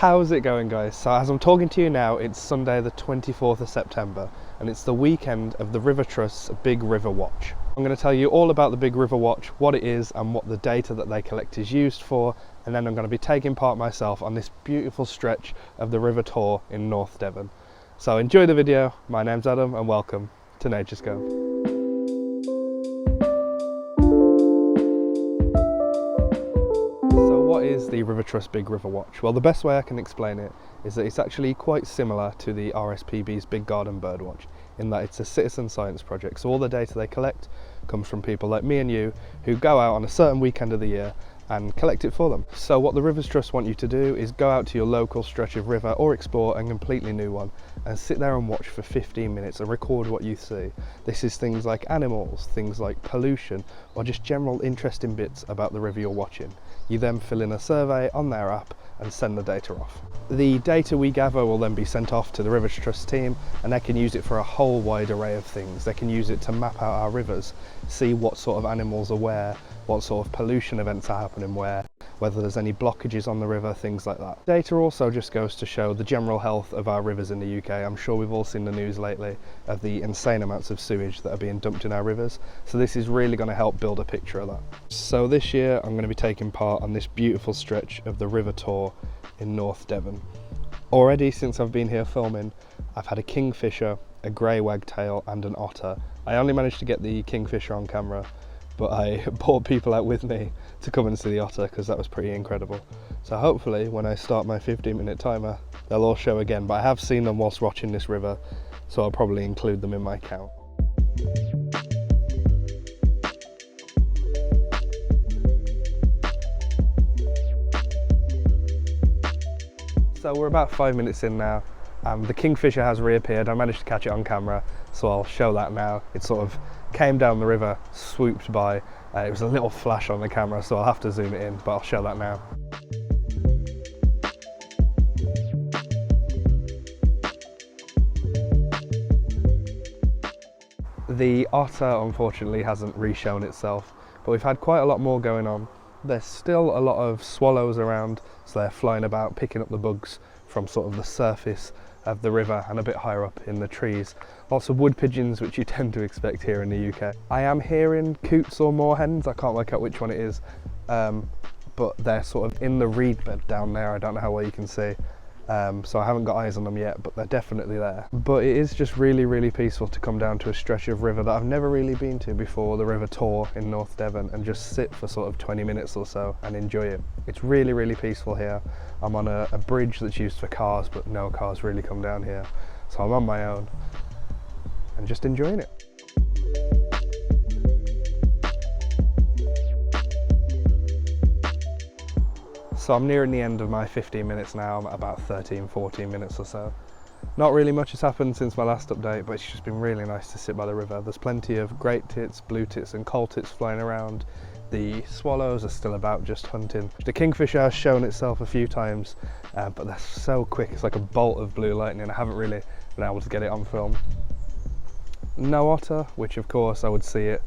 How's it going, guys? So as I'm talking to you now, it's Sunday the 24th of September and it's the weekend of the River Trust's Big River Watch. I'm going to tell you all about the Big River Watch, what it is and what the data that they collect is used for, and then I'm going to be taking part myself on this beautiful stretch of the River Tour in North Devon. So enjoy the video. My name's Adam and welcome to Nature's Go. What is the River Trust Big River Watch? Well, the best way I can explain it is that it's actually quite similar to the RSPB's Big Garden Bird Watch in that it's a citizen science project. So all the data they collect comes from people like me and you who go out on a certain weekend of the year and collect it for them. So what the Rivers Trust want you to do is go out to your local stretch of river or explore a completely new one and sit there and watch for 15 minutes and record what you see. This is things like animals, things like pollution, or just general interesting bits about the river you're watching. You then fill in a survey on their app and send the data off. The data we gather will then be sent off to the Rivers Trust team and they can use it for a whole wide array of things. They can use it to map out our rivers, see what sort of animals are where, what sort of pollution events are happening where, whether there's any blockages on the river, things like that. Data also just goes to show the general health of our rivers in the UK. I'm sure we've all seen the news lately of the insane amounts of sewage that are being dumped in our rivers. So this is really going to help build a picture of that. So this year I'm going to be taking part on this beautiful stretch of the River Tour in North Devon. Already since I've been here filming, I've had a kingfisher, a grey wagtail and an otter. I only managed to get the kingfisher on camera, but I brought people out with me to come and see the otter because that was pretty incredible. So hopefully when I start my 15-minute timer, they'll all show again, but I have seen them whilst watching this river, so I'll probably include them in my count. So we're about 5 minutes in now. The kingfisher has reappeared. I managed to catch it on camera, so I'll show that now. It sort of came down the river, swooped by. It was a little flash on the camera, so I'll have to zoom it in, but I'll show that now. The otter unfortunately hasn't re-shown itself, but we've had quite a lot more going on. There's still a lot of swallows around, so they're flying about picking up the bugs from sort of the surface of the river and a bit higher up in the trees. Lots of wood pigeons, which you tend to expect here in the UK. I am hearing coots or moorhens, I can't work out which one it is, but they're sort of in the reed bed down there. I don't know how well you can see. So I haven't got eyes on them yet, but they're definitely there. But it is just really, really peaceful to come down to a stretch of river that I've never really been to before, the River Tour in North Devon, and just sit for sort of 20 minutes or so and enjoy it. It's really, really peaceful here. I'm on a bridge that's used for cars, but no cars really come down here. So I'm on my own and just enjoying it. So I'm nearing the end of my 15 minutes now. I'm at about 14 minutes or so. Not really much has happened since my last update, but it's just been really nice to sit by the river. There's plenty of great tits, blue tits and coal tits flying around. The swallows are still about just hunting. The kingfisher has shown itself a few times, but they're so quick. It's like a bolt of blue lightning. I haven't really been able to get it on film. No otter, which of course I would see it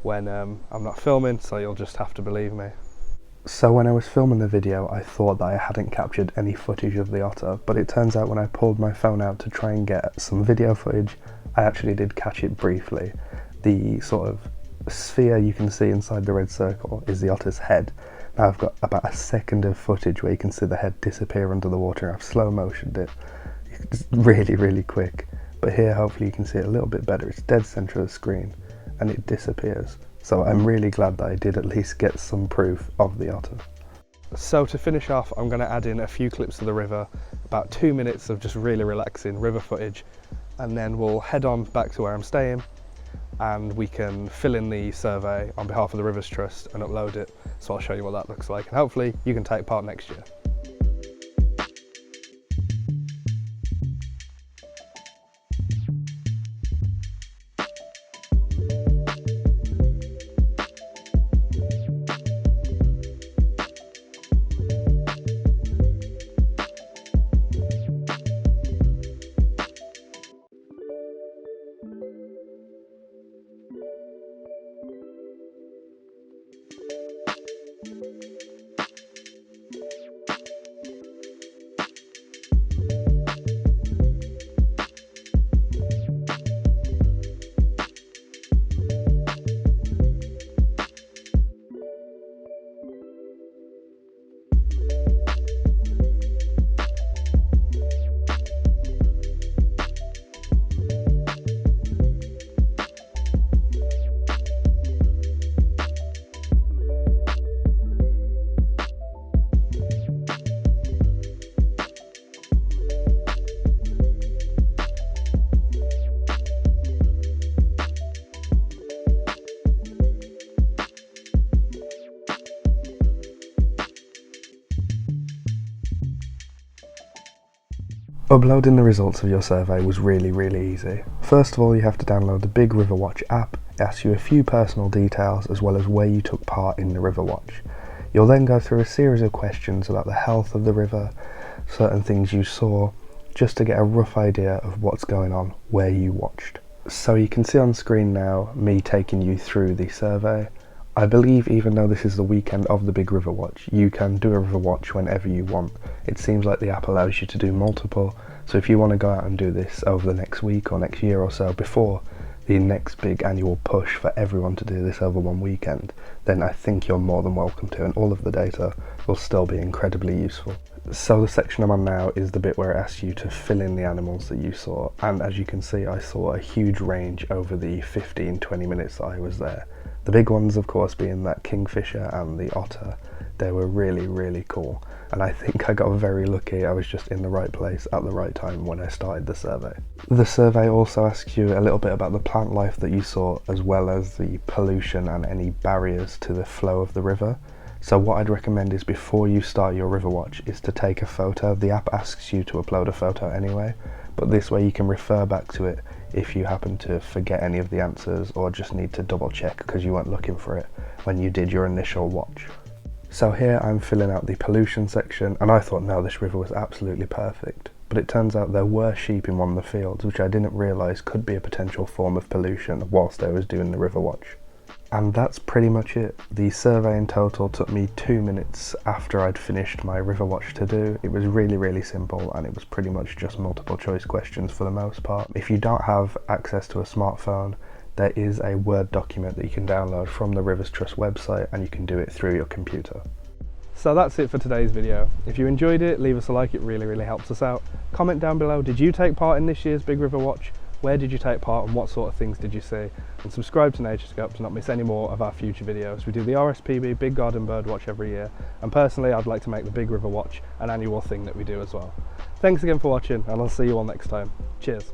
when I'm not filming, so you'll just have to believe me. So when I was filming the video, I thought that I hadn't captured any footage of the otter, but it turns out when I pulled my phone out to try and get some video footage, I actually did catch it briefly. The sort of sphere you can see inside the red circle is the otter's head. Now I've got about a second of footage where you can see the head disappear under the water. I've slow motioned it. It's really, really quick. But here hopefully you can see it a little bit better. It's dead center of the screen and it disappears. So I'm really glad that I did at least get some proof of the otter. So to finish off, I'm going to add in a few clips of the river, about 2 minutes of just really relaxing river footage, and then we'll head on back to where I'm staying and we can fill in the survey on behalf of the Rivers Trust and upload it. So I'll show you what that looks like and hopefully you can take part next year. Uploading the results of your survey was really easy. First of all, you have to download the Big River Watch app. It asks you a few personal details as well as where you took part in the River Watch. You'll then go through a series of questions about the health of the river, certain things you saw, just to get a rough idea of what's going on where you watched. So you can see on screen now me taking you through the survey. I believe even though this is the weekend of the Big River Watch, you can do a River Watch whenever you want. It seems like the app allows you to do multiple, so if you want to go out and do this over the next week or next year or so before the next big annual push for everyone to do this over one weekend, then I think you're more than welcome to, and all of the data will still be incredibly useful. So the section I'm on now is the bit where it asks you to fill in the animals that you saw, and as you can see I saw a huge range over the 15-20 minutes that I was there. The big ones of course being that kingfisher and the otter. They were really cool, and I think I got very lucky. I was just in the right place at the right time when I started the survey. The survey also asks you a little bit about the plant life that you saw, as well as the pollution and any barriers to the flow of the river. So what I'd recommend is before you start your River Watch is to take a photo. The app asks you to upload a photo anyway, but this way you can refer back to it if you happen to forget any of the answers or just need to double check because you weren't looking for it when you did your initial watch. So here I'm filling out the pollution section, and I thought, no, this river was absolutely perfect. But it turns out there were sheep in one of the fields, which I didn't realise could be a potential form of pollution whilst I was doing the River Watch. And that's pretty much it. The survey in total took me 2 minutes after I'd finished my River Watch to do. It was really simple, and it was pretty much just multiple choice questions for the most part. If you don't have access to a smartphone, there is a Word document that you can download from the Rivers Trust website, and you can do it through your computer. So that's it for today's video. If you enjoyed it, leave us a like, it really helps us out. Comment down below, did you take part in this year's Big River Watch? Where did you take part and what sort of things did you see? And subscribe to Naturescope to not miss any more of our future videos. We do the RSPB Big Garden Bird Watch every year, and personally I'd like to make the Big River Watch an annual thing that we do as well. Thanks again for watching, and I'll see you all next time. Cheers.